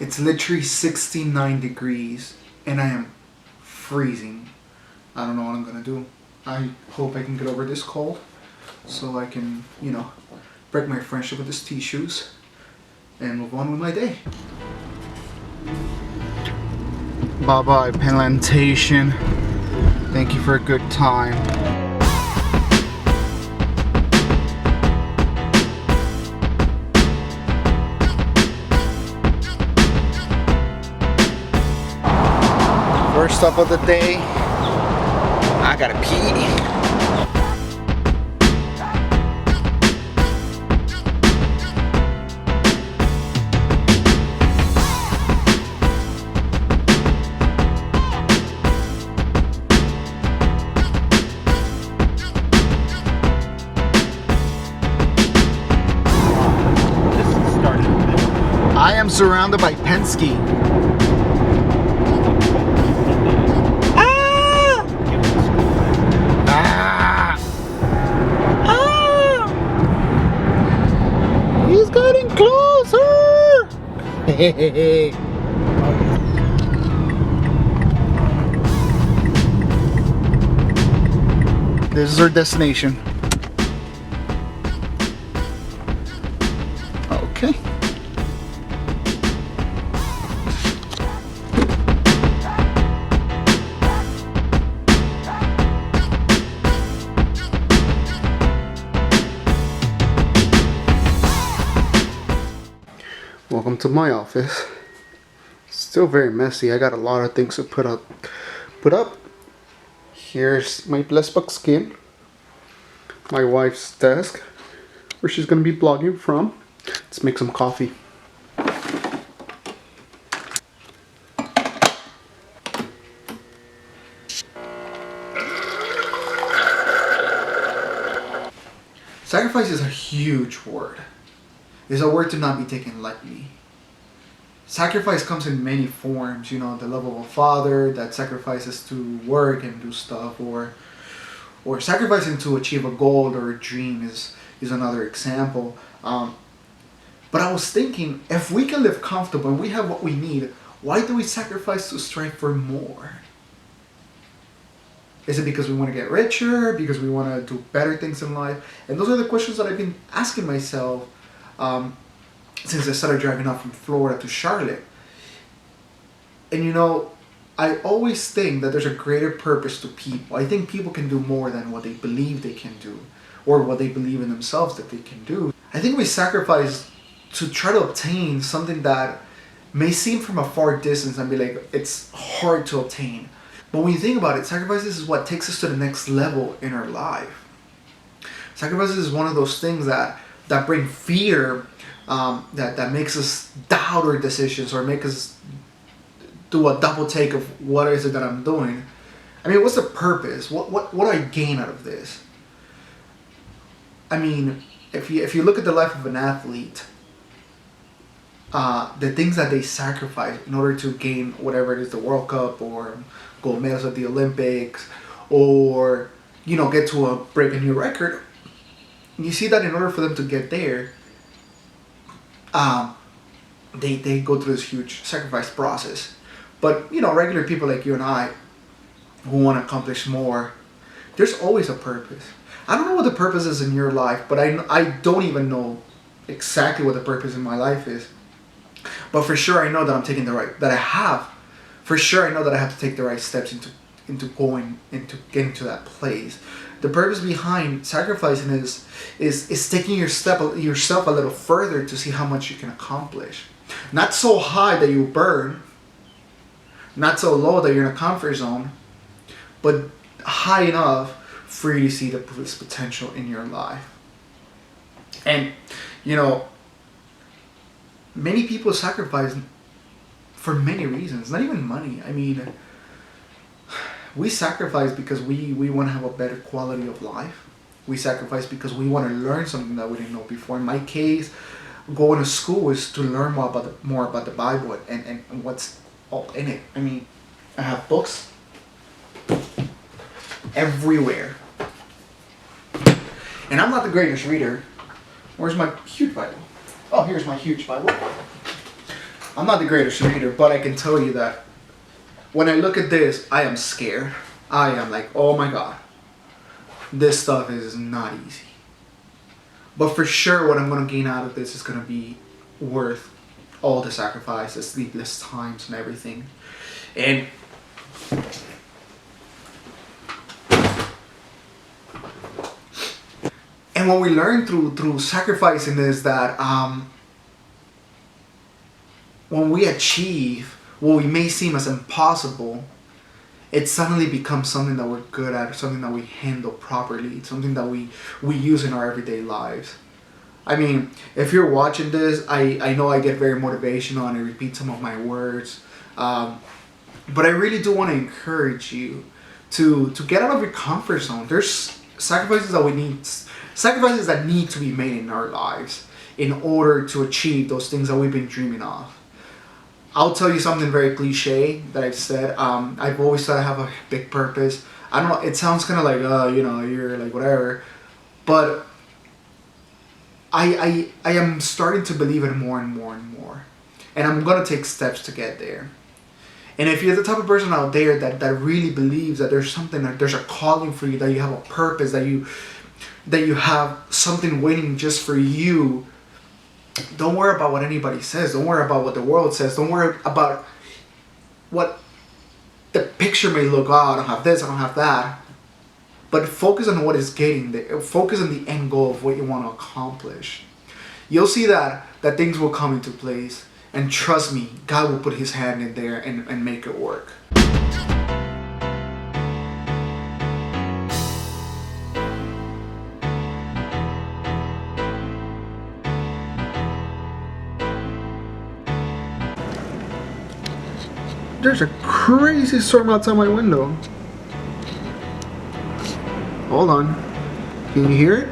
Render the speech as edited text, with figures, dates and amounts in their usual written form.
It's literally 69 degrees and I am freezing. I don't know what I'm gonna do. I hope I can get over this cold so I can, break my friendship with these T-shoes and move on with my day. Bye-bye, Plantation. Thank you for a good time. First stop of the day, I gotta pee. I am surrounded by Penske. He's getting closer. This is our destination. Okay. Welcome to my office. Still very messy. I got a lot of things to put up. Here's my blessed buckskin. My wife's desk, where she's gonna be blogging from. Let's make some coffee. Sacrifice is a huge word. It's a word to not be taken lightly. Sacrifice comes in many forms, the love of a father that sacrifices to work and do stuff, or sacrificing to achieve a goal or a dream is another example. But I was thinking, if we can live comfortable and we have what we need, why do we sacrifice to strive for more? Is it because we want to get richer? Because we want to do better things in life? And those are the questions that I've been asking myself since I started driving up from Florida to Charlotte. And I always think that there's a greater purpose to people. I think people can do more than what they believe they can do, or what they believe in themselves that they can do. I think we sacrifice to try to obtain something that may seem from a far distance and be like, it's hard to obtain. But when you think about it, sacrifices is what takes us to the next level in our life. Sacrifices is one of those things that bring fear, that makes us doubt our decisions, or make us do a double take of what is it that I'm doing. I mean, what's the purpose? What do I gain out of this? I mean, if you look at the life of an athlete, the things that they sacrifice in order to gain whatever it is, the World Cup or gold medals at the Olympics, or get to break a new record, you see that in order for them to get there, they go through this huge sacrifice process. But regular people like you and I, who want to accomplish more, there's always a purpose. I don't know what the purpose is in your life, but I don't even know exactly what the purpose in my life is. But for sure, I know that I'm taking for sure, I know that I have to take the right steps into getting to that place. The purpose behind sacrificing is taking yourself a little further to see how much you can accomplish. Not so high that you burn, not so low that you're in a comfort zone, but high enough for you to see the potential in your life. And many people sacrifice for many reasons, not even money. I mean, we sacrifice because we want to have a better quality of life. We sacrifice because we want to learn something that we didn't know before. In my case, going to school is to learn more about the Bible and what's all in it. I mean, I have books everywhere. And I'm not the greatest reader. Where's my huge Bible? Oh, here's my huge Bible. I'm not the greatest reader, but I can tell you that when I look at this, I am scared. I am like, oh my god, this stuff is not easy. But for sure, what I'm gonna gain out of this is gonna be worth all the sacrifices, sleepless times, and everything. And what we learn through sacrificing is that when we achieve what we may seem as impossible, it suddenly becomes something that we're good at, something that we handle properly, something that we use in our everyday lives. I mean, if you're watching this, I know I get very motivational and I repeat some of my words, but I really do want to encourage you to get out of your comfort zone. There's sacrifices that need to be made in our lives in order to achieve those things that we've been dreaming of. I'll tell you something very cliche that I've said. I've always thought I have a big purpose. I don't know, it sounds kind of like, you're like whatever. But I am starting to believe it more and more and more. And I'm going to take steps to get there. And if you're the type of person out there that really believes that there's something, that there's a calling for you, that you have a purpose, that you have something waiting just for you, don't worry about what anybody says. Don't worry about what the world says. Don't worry about what the picture may look. Oh, I don't have this, I don't have that. But focus on what is getting there. Focus on the end goal of what you want to accomplish. You'll see that things will come into place. And trust me, God will put his hand in there and make it work. There's a crazy storm outside my window. Hold on. Can you hear it?